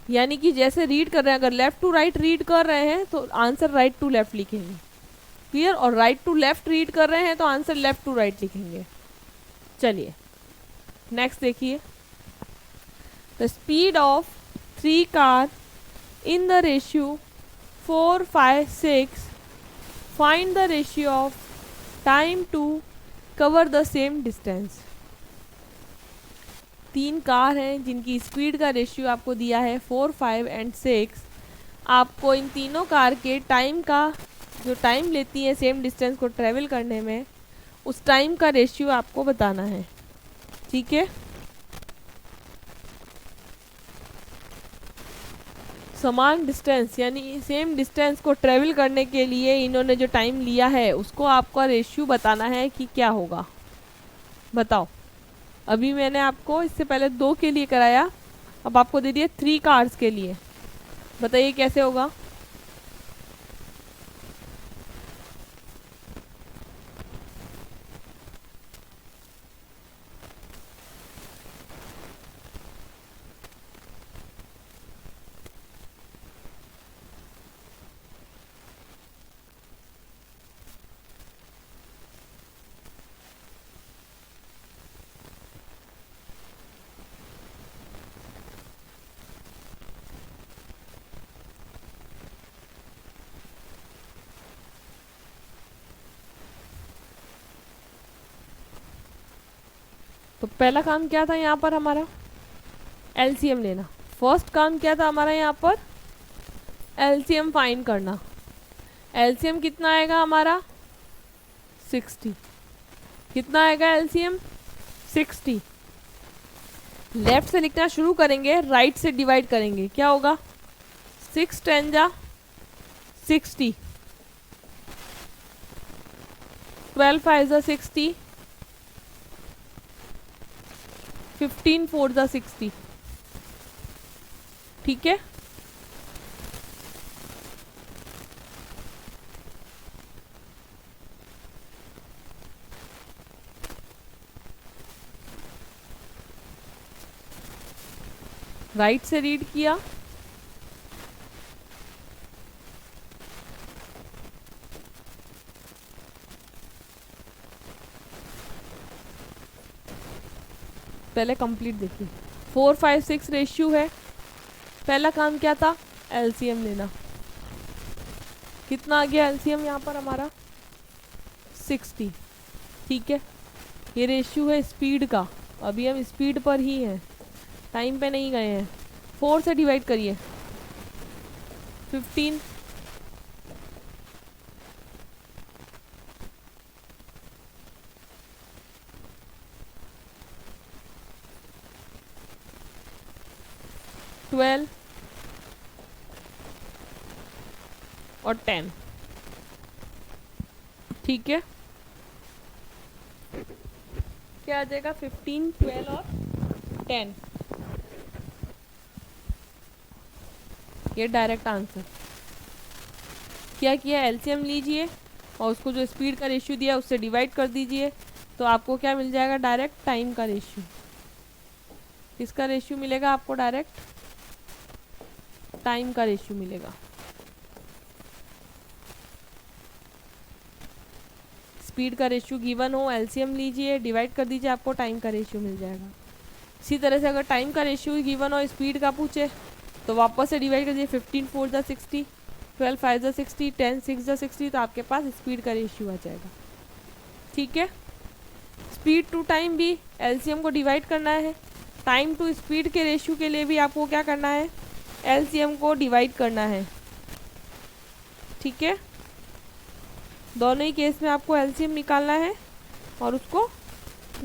यानी कि जैसे रीड कर रहे हैं, अगर लेफ्ट टू राइट रीड कर रहे हैं तो आंसर राइट टू लेफ्ट लिखेंगे, क्लियर, और राइट टू लेफ्ट रीड कर रहे हैं तो आंसर लेफ्ट टू राइट लिखेंगे। चलिए नेक्स्ट देखिए, the speed of 3 car in the ratio 4 5 6, find the ratio of time to cover the same distance. 3 car हैं जिनकी स्पीड का रेशियो आपको दिया है 4 5 एंड 6। आपको इन तीनों कार के टाइम का, जो टाइम लेती है सेम डिस्टेंस को ट्रेवल करने में, उस टाइम का रेशियो आपको बताना है। ठीक है, समान डिस्टेंस यानी सेम डिस्टेंस को ट्रेवल करने के लिए इन्होंने जो टाइम लिया है उसको आपका रेशियो बताना है कि क्या होगा। बताओ अभी मैंने आपको इससे पहले 2 के लिए कराया, अब आपको दे दिया 3 कार्स के लिए। बताइए कैसे होगा। तो पहला काम क्या था यहाँ पर हमारा, एलसीएम लेना। फर्स्ट काम क्या था हमारा यहाँ पर, एलसीएम फाइंड करना। एलसीएम कितना आएगा हमारा 60। कितना आएगा एलसीएम 60। लेफ्ट से लिखना शुरू करेंगे, राइट से डिवाइड करेंगे, क्या होगा 6 10 जा 60, 12 5 जा 60, 15 4 जा 60। ठीक है, राइट से रीड किया, पहले कंप्लीट देखिए। 4 5 6 रेशियो है। पहला काम क्या था, एलसीएम लेना। कितना आ गया एलसीएम यहाँ पर हमारा 60। ठीक है, ये रेशियो है स्पीड का, अभी हम स्पीड पर ही हैं, टाइम पे नहीं गए हैं। 4 से डिवाइड करिए, 15, 12 और 10। ठीक है, क्या आ जाएगा 15 12 और 10। ये डायरेक्ट आंसर। क्या किया, एलसीएम लीजिए और उसको जो स्पीड का रेशियो दिया उससे डिवाइड कर दीजिए, तो आपको क्या मिल जाएगा, डायरेक्ट टाइम का रेशियो। किसका रेशियो मिलेगा आपको, डायरेक्ट टाइम का रेशियो मिलेगा। स्पीड का रेशियो गिवन हो, एलसीएम लीजिए, डिवाइड कर दीजिए, आपको टाइम का रेशियो मिल जाएगा। इसी तरह से अगर टाइम का रेशियो गिवन हो, स्पीड का पूछे, तो वापस से डिवाइड कर दीजिए, 15 4 जा 60, 12 5 जा 60, 10 6 जा 60, तो आपके पास स्पीड का रेशियो आ जाएगा। ठीक है, स्पीड टू टाइम भी एलसीएम को डिवाइड करना है, टाइम टू स्पीड के रेशियो के लिए भी आपको क्या करना है, एलसीएम को डिवाइड करना है। ठीक है, दोनों ही केस में आपको एलसीएम निकालना है और उसको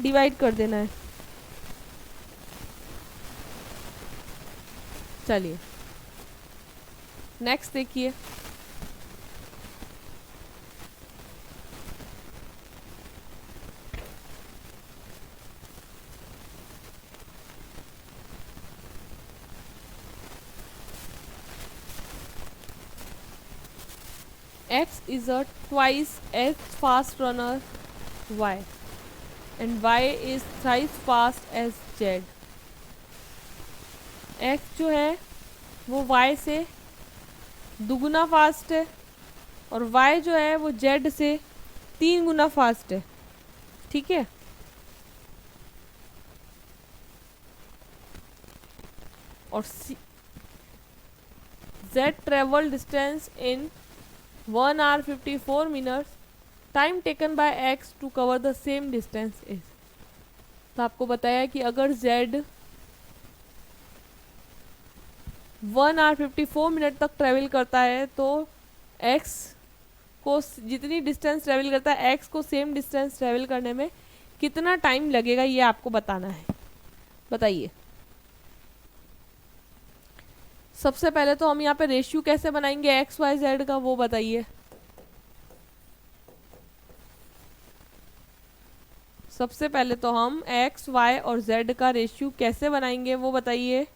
डिवाइड कर देना है। चलिए नेक्स्ट देखिए, X is a twice as fast runner Y and Y is thrice fast as Z। X जो है वो Y से दुगुना फास्ट है और Y जो है वो Z से 3 गुना फास्ट है। ठीक है, और Z travel distance in 1 hour 54 minutes, time taken by X to cover the same distance is. तो आपको बताया कि अगर Z 1 hour 54 मिनट तक ट्रेवल करता है तो X को जितनी डिस्टेंस ट्रेवल करता है X को सेम डिस्टेंस ट्रेवल करने में कितना टाइम लगेगा, ये आपको बताना है। बताइए, सबसे पहले तो हम यहाँ पे रेशियो कैसे बनाएंगे एक्स वाई जेड का, वो बताइए। सबसे पहले तो हम एक्स वाई और जेड का रेशियो कैसे बनाएंगे वो बताइए।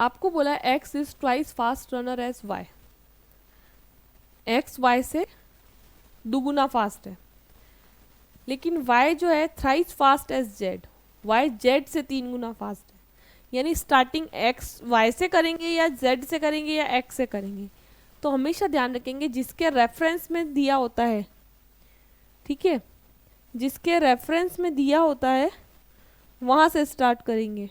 आपको बोला है X is twice fast runner as Y, X Y से दुगुना फास्ट है, लेकिन वाई जो है thrice fast as Z, Y Z से 3 गुना फास्ट है। यानी स्टार्टिंग एक्स वाई से करेंगे या जेड से करेंगे या एक्स से करेंगे, तो हमेशा ध्यान रखेंगे जिसके रेफरेंस में दिया होता है, ठीक है, जिसके रेफरेंस में दिया होता है वहां से स्टार्ट करेंगे।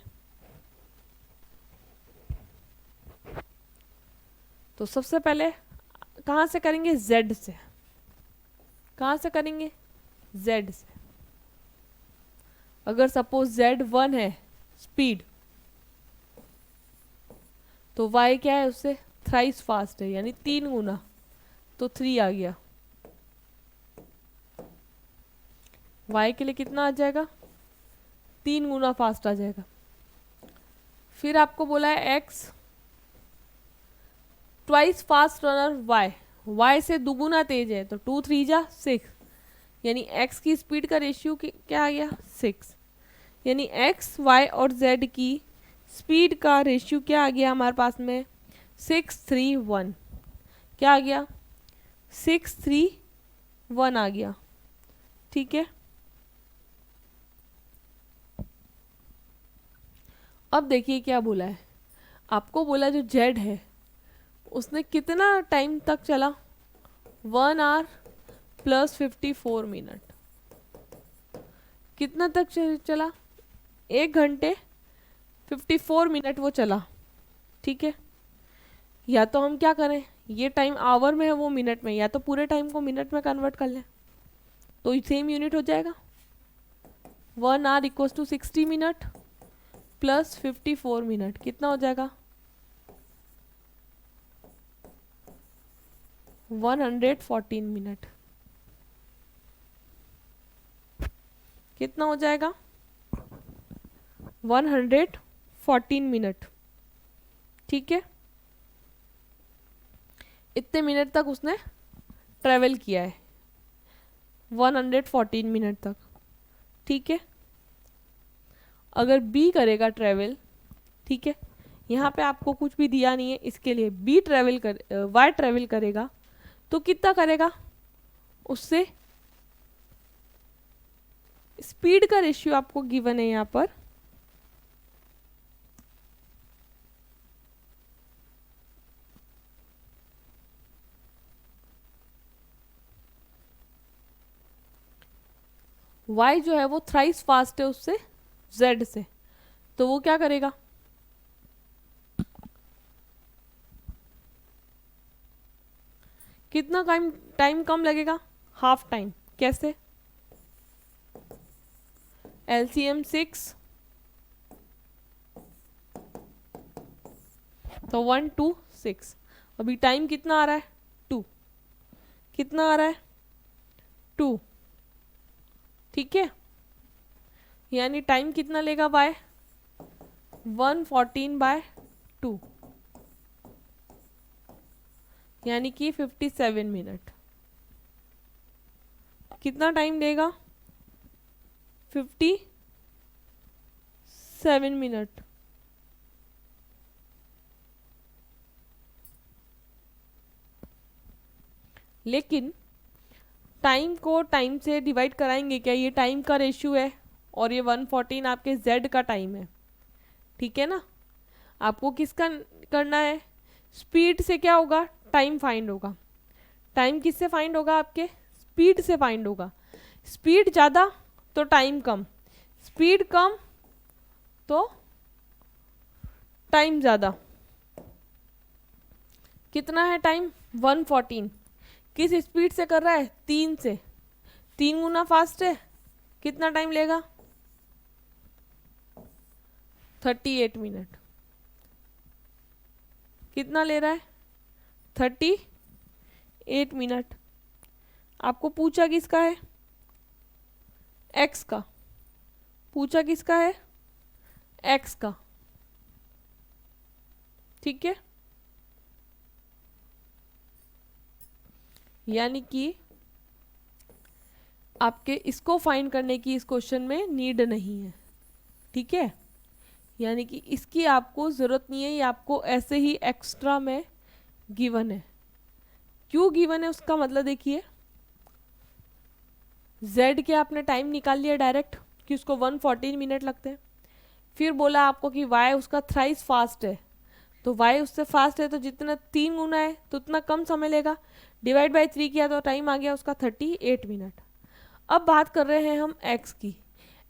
तो सबसे पहले कहाँ से करेंगे, जेड से। कहाँ से करेंगे, जेड से। अगर सपोज जेड 1 है स्पीड, तो वाई क्या है उससे थ्राइस फास्ट है, यानी 3 गुना, तो 3 आ गया। वाई के लिए कितना आ जाएगा, 3 गुना फास्ट आ जाएगा। फिर आपको बोला है X twice fast runner Y, Y से दुगुना तेज है, तो 2 3 जा 6, यानी एक्स की स्पीड का रेशियो क्या आ गया 6। यानी एक्स वाई और जेड की स्पीड का रेशियो क्या आ गया हमारे पास में 6 3 1। क्या आ गया 6 3 1 आ गया, ठीक है। अब देखिए क्या बोला है, आपको बोला जो जेड है उसने कितना टाइम तक चला, 1 आवर प्लस 54 मिनट। कितना तक चला, 1 घंटे 54 मिनट वो चला, ठीक है। या तो हम क्या करें, ये टाइम आवर में है वो मिनट में, या तो पूरे टाइम को मिनट में कन्वर्ट कर लें तो सेम यूनिट हो जाएगा। 1 hour equals to 60 minute plus 54 minute, कितना हो जाएगा 114 मिनट। कितना हो जाएगा 114 मिनट, ठीक है। इतने मिनट तक उसने ट्रेवल किया है, 114 मिनट तक, ठीक है। अगर बी करेगा ट्रेवल, ठीक है, यहाँ पे आपको कुछ भी दिया नहीं है, इसके लिए बी ट्रेवल कर वाई ट्रेवल करेगा तो कितना करेगा, उससे स्पीड का रेशियो आपको गिवन है यहाँ पर, y जो है वो थ्राइस फास्ट है उससे z से, तो वो क्या करेगा, कितना टाइम कम लगेगा, हाफ टाइम। कैसे, LCM 6, तो 1 2 6, अभी टाइम कितना आ रहा है 2, कितना आ रहा है 2, ठीक है। यानी टाइम कितना लेगा बाय 114/2, यानी कि 57 मिनट। कितना टाइम लेगा 57 मिनट। लेकिन टाइम को टाइम से डिवाइड कराएंगे क्या, ये टाइम का रेशियो है और ये 114 आपके z का टाइम है, ठीक है ना। आपको किसका करना है, स्पीड से क्या होगा, टाइम फाइंड होगा। टाइम किससे फाइंड होगा, आपके स्पीड से फाइंड होगा। स्पीड ज़्यादा तो टाइम कम, स्पीड कम तो टाइम ज़्यादा। कितना है टाइम 114। किस स्पीड से कर रहा है 3 से, 3 गुना फास्ट है, कितना टाइम लेगा 38 मिनट। कितना ले रहा है 38 मिनट। आपको पूछा किसका है एक्स का, पूछा किसका है एक्स का, ठीक है। यानी कि आपके इसको फाइंड करने की इस क्वेश्चन में नीड नहीं है, ठीक है। यानी कि इसकी आपको ज़रूरत नहीं है, ये आपको ऐसे ही एक्स्ट्रा में गिवन है। क्यों गिवन है उसका मतलब देखिए, z के आपने टाइम निकाल लिया डायरेक्ट कि उसको 114 मिनट लगते हैं। फिर बोला आपको कि y उसका थ्राइस फास्ट है, तो y उससे फास्ट है तो जितना 3 गुना है तो उतना कम समय लेगा, डिवाइड बाय 3 किया तो टाइम आ गया उसका 38 मिनट। अब बात कर रहे हैं हम x की।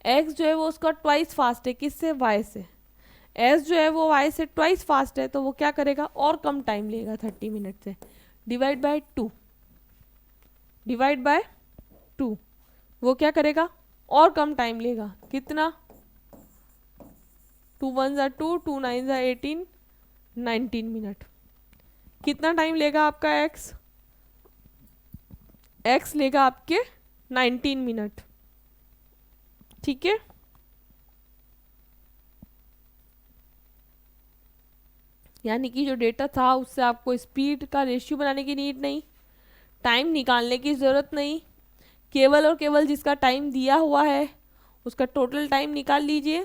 x जो है वो उसका ट्वाइस फास्ट है, किससे y से। s जो है वो y से ट्वाइस फास्ट है तो वो क्या करेगा और कम टाइम लेगा 30 मिनट से, डिवाइड बाय 2, डिवाइड बाय 2 वो क्या करेगा और कम टाइम लेगा, कितना 2 1 ज़ा 2, 2 9 ज़ा 18, 19 मिनट। कितना टाइम लेगा आपका x लेगा आपके 19 मिनट, ठीक है। यानी कि जो डेटा था उससे आपको स्पीड का रेशियो बनाने की नीड नहीं, टाइम निकालने की ज़रूरत नहीं, केवल और केवल जिसका टाइम दिया हुआ है उसका टोटल टाइम निकाल लीजिए,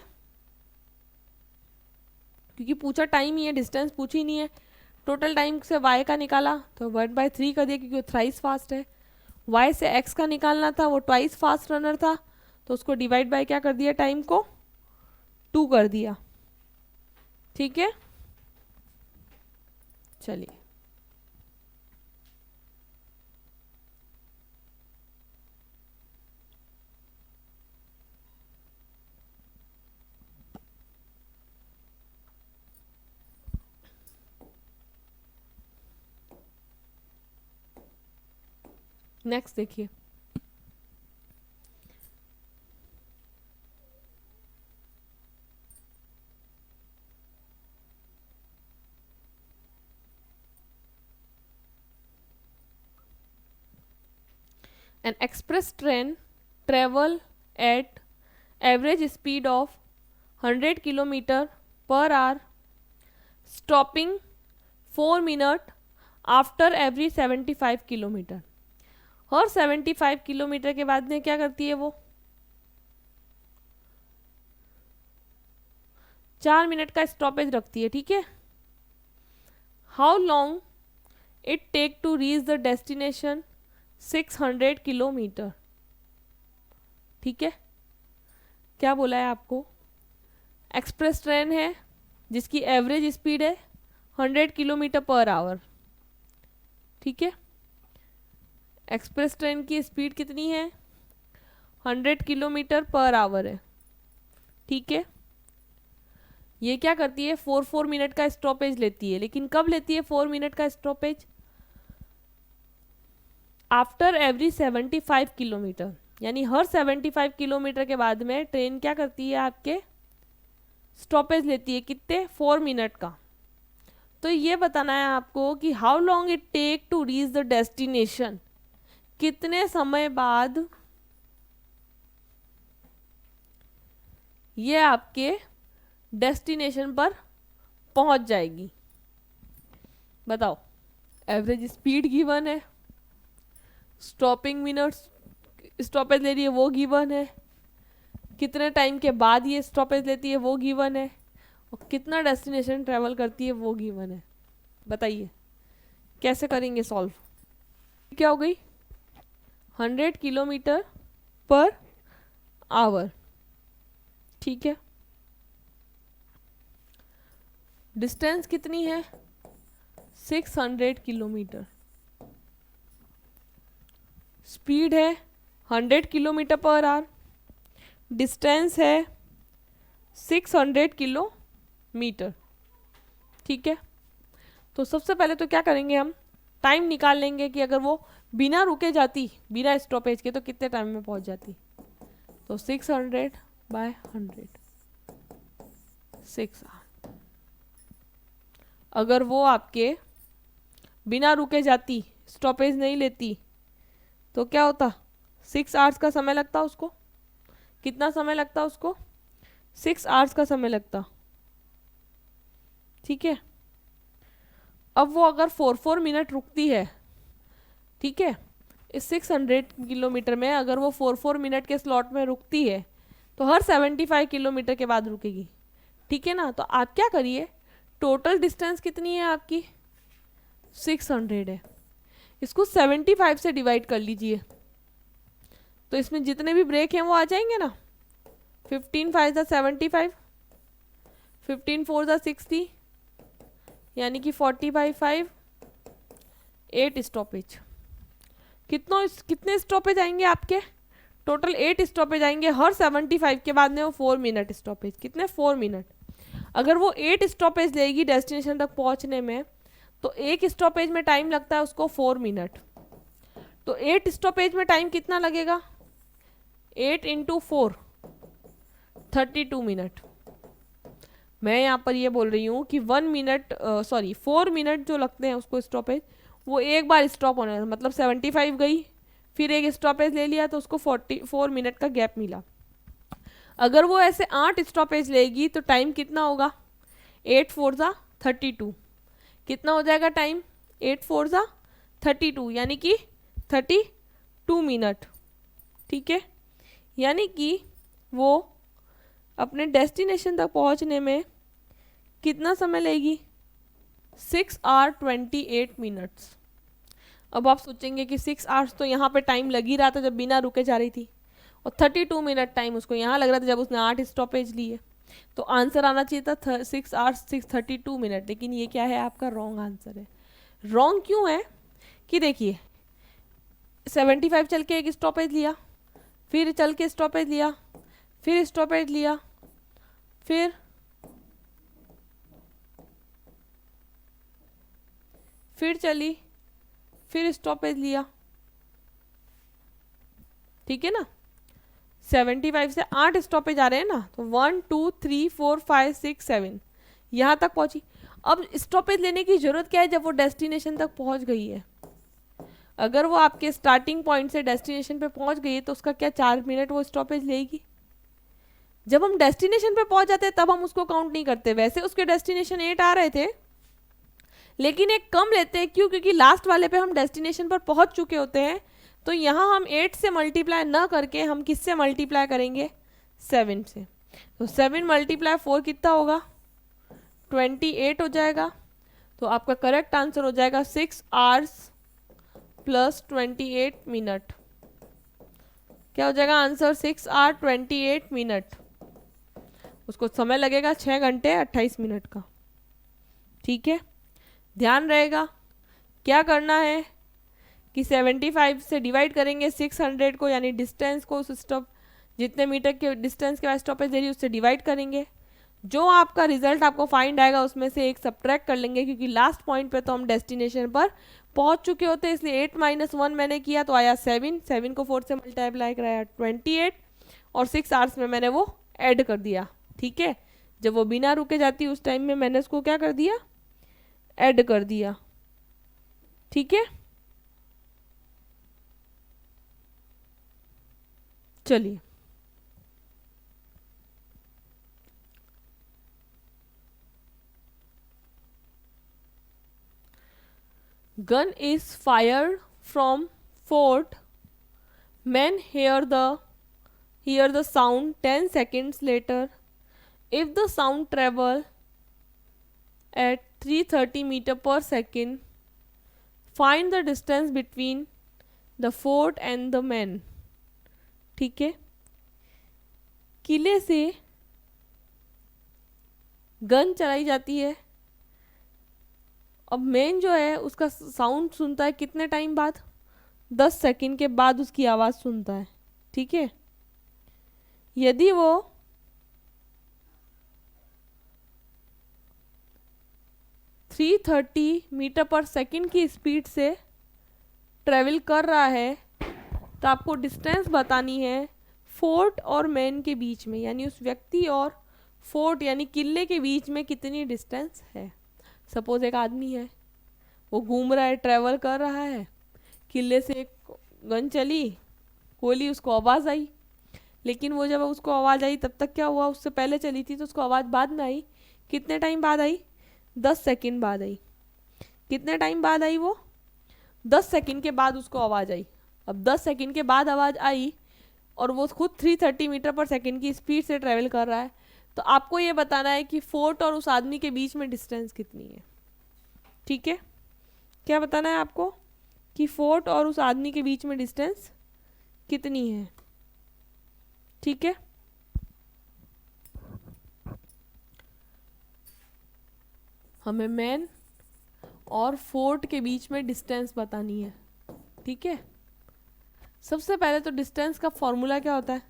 क्योंकि पूछा टाइम ही है, डिस्टेंस पूछी नहीं है। टोटल टाइम से y का निकाला तो 1/3 कर दिया क्योंकि वो थ्राइस फास्ट है। y से x का निकालना था, वो ट्वाइस फास्ट रनर था तो उसको डिवाइड बाय क्या कर दिया, टाइम को 2 कर दिया, ठीक है। चलिए नेक्स्ट देखिए। An express train travel at average speed of 100 km per hour, stopping 4 minutes after every 75 kilometre. और 75 किलोमीटर के बाद में क्या करती है वो 4 मिनट का स्टॉपेज रखती है, ठीक है। How long it take to reach the destination 600 kilometre, ठीक है। क्या बोला है आपको, एक्सप्रेस ट्रेन है जिसकी एवरेज स्पीड है 100 किलोमीटर पर आवर, ठीक है। एक्सप्रेस ट्रेन की स्पीड कितनी है 100 किलोमीटर पर आवर है, ठीक है। ये क्या करती है 4 मिनट का स्टॉपेज लेती है, लेकिन कब लेती है 4 मिनट का स्टॉपेज, आफ्टर एवरी 75 किलोमीटर। यानी हर 75 किलोमीटर के बाद में ट्रेन क्या करती है आपके स्टॉपेज लेती है, कितने 4 मिनट का। तो ये बताना है आपको कि how long it take to reach the destination, कितने समय बाद ये आपके डेस्टिनेशन पर पहुंच जाएगी। बताओ, एवरेज स्पीड गिवन है, स्टॉपिंग मिनट्स स्टॉपेज ले रही है वो गिवन है, कितने टाइम के बाद ये स्टॉपेज लेती है वो गिवन है, और कितना डेस्टिनेशन ट्रेवल करती है वो गिवन है। बताइए कैसे करेंगे सॉल्व। क्या हो गई 100 किलोमीटर पर आवर, ठीक है। डिस्टेंस कितनी है 600 किलोमीटर, स्पीड है 100 किलोमीटर पर आवर, डिस्टेंस है 600 किलोमीटर, ठीक है। तो सबसे पहले तो क्या करेंगे, हम टाइम निकाल लेंगे कि अगर वो बिना रुके जाती, बिना स्टॉपेज के, तो कितने टाइम में पहुंच जाती। तो 600/100, 6 आवर। अगर वो आपके बिना रुके जाती, स्टॉपेज नहीं लेती, तो क्या होता, 6 आवर्स का समय लगता उसको। कितना समय लगता उसको, 6 आवर्स का समय लगता। ठीक है। अब वो अगर 4 मिनट रुकती है, ठीक है, इस 600 किलोमीटर में अगर वो 4 मिनट के स्लॉट में रुकती है, तो हर 75 किलोमीटर के बाद रुकेगी। ठीक है ना। तो आप क्या करिए, टोटल डिस्टेंस कितनी है आपकी, 600 है, इसको 75 से डिवाइड कर लीजिए। तो इसमें जितने भी ब्रेक हैं वो आ जाएंगे ना। 15 5 ज़ा 75, 15 4 ज़ा 60, यानी कि 45/5, 8 स्टॉपेज। कितने स्टॉपेज आएंगे आपके, टोटल 8 स्टॉपेज आएंगे हर 75 के बाद में, वो 4 मिनट स्टॉपेज। कितने, 4 मिनट। अगर वो 8 स्टॉपेज लेगी डेस्टिनेशन तक पहुंचने में, तो एक स्टॉपेज में टाइम लगता है उसको 4 मिनट। तो 8 स्टॉपेज में टाइम कितना लगेगा, 8 × 4, 32 मिनट। मैं यहाँ पर ये बोल रही हूँ कि 4 मिनट जो लगते हैं उसको स्टॉपेज, वो एक बार स्टॉप होने, मतलब 75 गई, फिर एक स्टॉपेज ले लिया, तो उसको 44 मिनट का गैप मिला। अगर वो ऐसे 8 स्टॉपेज लेगी तो टाइम कितना होगा, 8 4 ज़ा 32। कितना हो जाएगा टाइम, 8 4 ज़ा 32, यानी कि 32 मिनट। ठीक है। यानी कि वो अपने डेस्टिनेशन तक पहुंचने में कितना समय लेगी, 6 आवर 28 मिनट्स। अब आप सोचेंगे कि 6 आवर्स तो यहाँ पे टाइम लग ही रहा था जब बिना रुके जा रही थी, और 32 मिनट टाइम उसको यहाँ लग रहा था जब उसने 8 स्टॉपेज लिए। तो आंसर आना चाहिए था 6 आवर्स 32 मिनट। लेकिन ये क्या है, आपका रॉन्ग आंसर है। रॉन्ग क्यों है कि देखिए, 75 चल के एक स्टॉपेज लिया, फिर चल के स्टॉपेज लिया, फिर स्टॉपेज लिया, फिर चली, फिर स्टॉपेज लिया। ठीक है ना। 75 से 8 स्टॉपेज आ रहे हैं ना, तो 1 2 3 4 5 6 7 यहाँ तक पहुंची। अब स्टॉपेज लेने की जरूरत क्या है, जब वो डेस्टिनेशन तक पहुंच गई है। अगर वो आपके स्टार्टिंग पॉइंट से डेस्टिनेशन पे पहुंच गई है, तो उसका क्या 4 मिनट वो स्टॉपेज लेगी। जब हम डेस्टिनेशन पे पहुंच जाते हैं तब हम उसको काउंट नहीं करते। वैसे उसके डेस्टिनेशन 8 आ रहे थे, लेकिन एक कम लेते हैं। क्यों, क्योंकि लास्ट वाले पे हम डेस्टिनेशन पर पहुंच चुके होते हैं। तो यहाँ हम 8 से मल्टीप्लाई ना करके हम किससे मल्टीप्लाई करेंगे, 7 से। तो 7 × 4 कितना होगा, 28 हो जाएगा। तो आपका करेक्ट आंसर हो जाएगा 6 आवर्स + 28 मिनट। क्या हो जाएगा आंसर, 6 आवर 28 मिनट। उसको समय लगेगा 6 घंटे 28 मिनट का। ठीक है। ध्यान रहेगा क्या करना है कि 75 से डिवाइड करेंगे 600 को, यानी डिस्टेंस को, स्टॉप जितने मीटर के डिस्टेंस के बाद स्टॉपेज दे रही है उससे डिवाइड करेंगे। जो आपका रिजल्ट आपको फाइंड आएगा उसमें से एक सब्ट्रैक्ट कर लेंगे, क्योंकि लास्ट पॉइंट पे तो हम डेस्टिनेशन पर पहुंच चुके होते हैं। इसलिए 8 - 1 मैंने किया तो आया 7 को 4 से मल्टीप्लाई कराया 28, और 6 आवर्स में मैंने वो ऐड कर दिया। ठीक है। जब वो बिना रुके जाती उस टाइम में मैंने उसको क्या कर दिया, ऐड कर दिया। ठीक है। चलिए, gun is fired from fort. Men hear the sound 10 seconds later. If the sound travel at 330 meter per second, find the distance between the fort and the men. ठीक है। किले से गन चलाई जाती है। अब मैन जो है उसका साउंड सुनता है कितने टाइम बाद, 10 सेकंड के बाद उसकी आवाज़ सुनता है। ठीक है। यदि वो 330 मीटर पर सेकंड की स्पीड से ट्रेवल कर रहा है, तो आपको डिस्टेंस बतानी है फोर्ट और मैन के बीच में, यानी उस व्यक्ति और फोर्ट यानी किले के बीच में कितनी डिस्टेंस है। सपोज एक आदमी है, वो घूम रहा है, ट्रेवल कर रहा है, किले से एक गन चली, गोली, उसको आवाज़ आई, लेकिन वो जब उसको आवाज़ आई तब तक क्या हुआ, उससे पहले चली थी तो उसको आवाज़ बाद में आई। कितने टाइम बाद आई? 10 सेकंड बाद आई। कितने टाइम बाद आई वो? 10 सेकंड के बाद उसको आवाज़ आई। अब 10 सेकंड के बाद आवाज़ आई और वो खुद 330 मीटर पर सेकंड की स्पीड से ट्रेवल कर रहा है, तो आपको ये बताना है कि फोर्ट और उस आदमी के बीच में डिस्टेंस कितनी है। ठीक है, क्या बताना है आपको कि फोर्ट और उस आदमी के बीच में डिस्टेंस कितनी है। ठीक है, हमें मैन और फोर्ट के बीच में डिस्टेंस बतानी है। ठीक है, सबसे पहले तो डिस्टेंस का फॉर्मूला क्या होता है?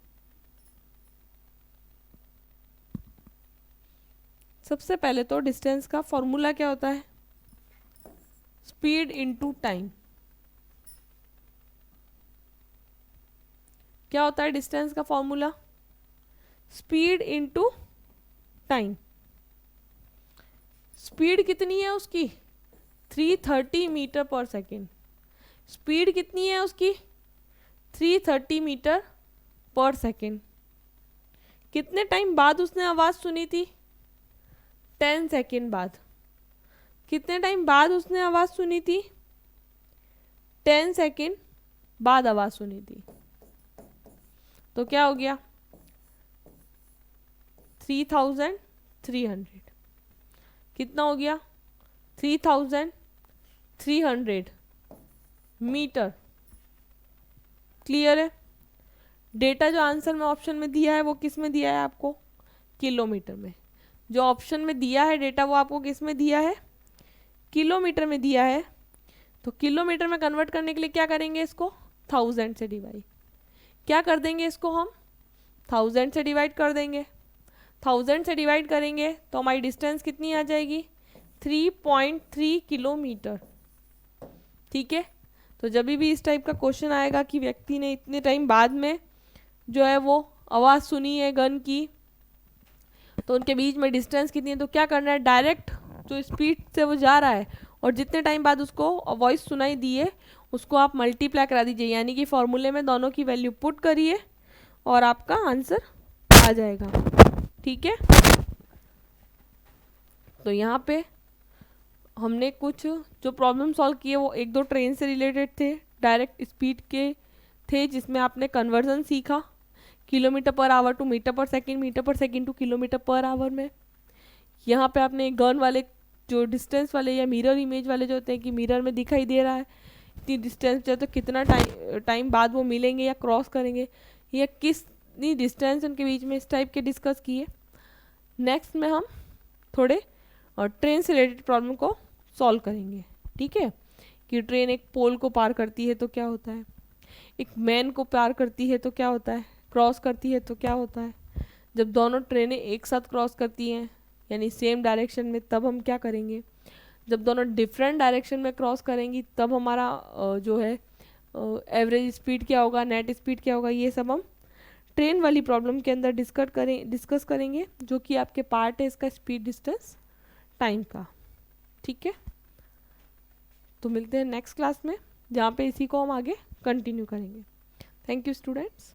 सबसे पहले तो डिस्टेंस का फॉर्मूला क्या होता है? Speed into time. क्या होता है डिस्टेंस का formula? Speed into time. Speed कितनी है उसकी? 330 मीटर पर सेकेंड। स्पीड कितनी है उसकी? 330 मीटर पर सेकेंड। कितने टाइम बाद उसने आवाज़ सुनी थी? 10 सेकेंड बाद। कितने टाइम बाद उसने आवाज़ सुनी थी? 10 सेकेंड बाद आवाज़ सुनी थी। तो क्या हो गया? 3300। कितना हो गया? 3300 मीटर। क्लियर है? डेटा जो आंसर में ऑप्शन में दिया है वो किस में दिया है आपको? किलोमीटर में। जो ऑप्शन में दिया है डेटा वो आपको किस में दिया है? किलोमीटर में दिया है। तो किलोमीटर में कन्वर्ट करने के लिए क्या करेंगे? इसको 1000 से डिवाइड। क्या कर देंगे इसको हम? 1000 से डिवाइड कर देंगे। 1000 से डिवाइड करेंगे तो हमारी डिस्टेंस कितनी आ जाएगी? 3.3 किलोमीटर। ठीक है, तो जब भी इस टाइप का क्वेश्चन आएगा कि व्यक्ति ने इतने टाइम बाद में जो है वो आवाज़ सुनी है गन की, तो उनके बीच में डिस्टेंस कितनी है, तो क्या करना है? डायरेक्ट जो स्पीड से वो जा रहा है और जितने टाइम बाद उसको वॉइस सुनाई दी है उसको आप मल्टीप्लाई करा दीजिए, यानी कि फॉर्मूले में दोनों की वैल्यू पुट करिए और आपका आंसर आ जाएगा। ठीक है, तो यहाँ पे हमने कुछ जो प्रॉब्लम सॉल्व किए वो एक दो ट्रेन से रिलेटेड थे, डायरेक्ट स्पीड के थे, जिसमें आपने कन्वर्जन सीखा kilometre per hour to metre per second, metre per second to kilometre per hour में। यहाँ पे आपने गन वाले जो डिस्टेंस वाले या मिरर इमेज वाले जो होते हैं कि मिरर में दिखाई दे रहा है इतनी डिस्टेंस है तो कितना टाइम बाद वो मिलेंगे या क्रॉस करेंगे, या कितनी डिस्टेंस उनके बीच में, इस टाइप के डिस्कस किए। नेक्स्ट में हम थोड़े और ट्रेन से रिलेटेड प्रॉब्लम को सॉल्व करेंगे। ठीक है, कि ट्रेन एक पोल को पार करती है तो क्या होता है, एक मैन को पार करती है तो क्या होता है, क्रॉस करती है तो क्या होता है, जब दोनों ट्रेनें एक साथ क्रॉस करती हैं यानी सेम डायरेक्शन में तब हम क्या करेंगे, जब दोनों डिफरेंट डायरेक्शन में क्रॉस करेंगी तब हमारा जो है एवरेज स्पीड क्या होगा, नेट स्पीड क्या होगा, ये सब हम ट्रेन वाली प्रॉब्लम के अंदर डिस्कस करेंगे, जो कि आपके पार्ट है इसका स्पीड डिस्टेंस टाइम का। ठीक है, तो मिलते हैं नेक्स्ट क्लास में जहाँ पे इसी को हम आगे कंटिन्यू करेंगे। Thank you students.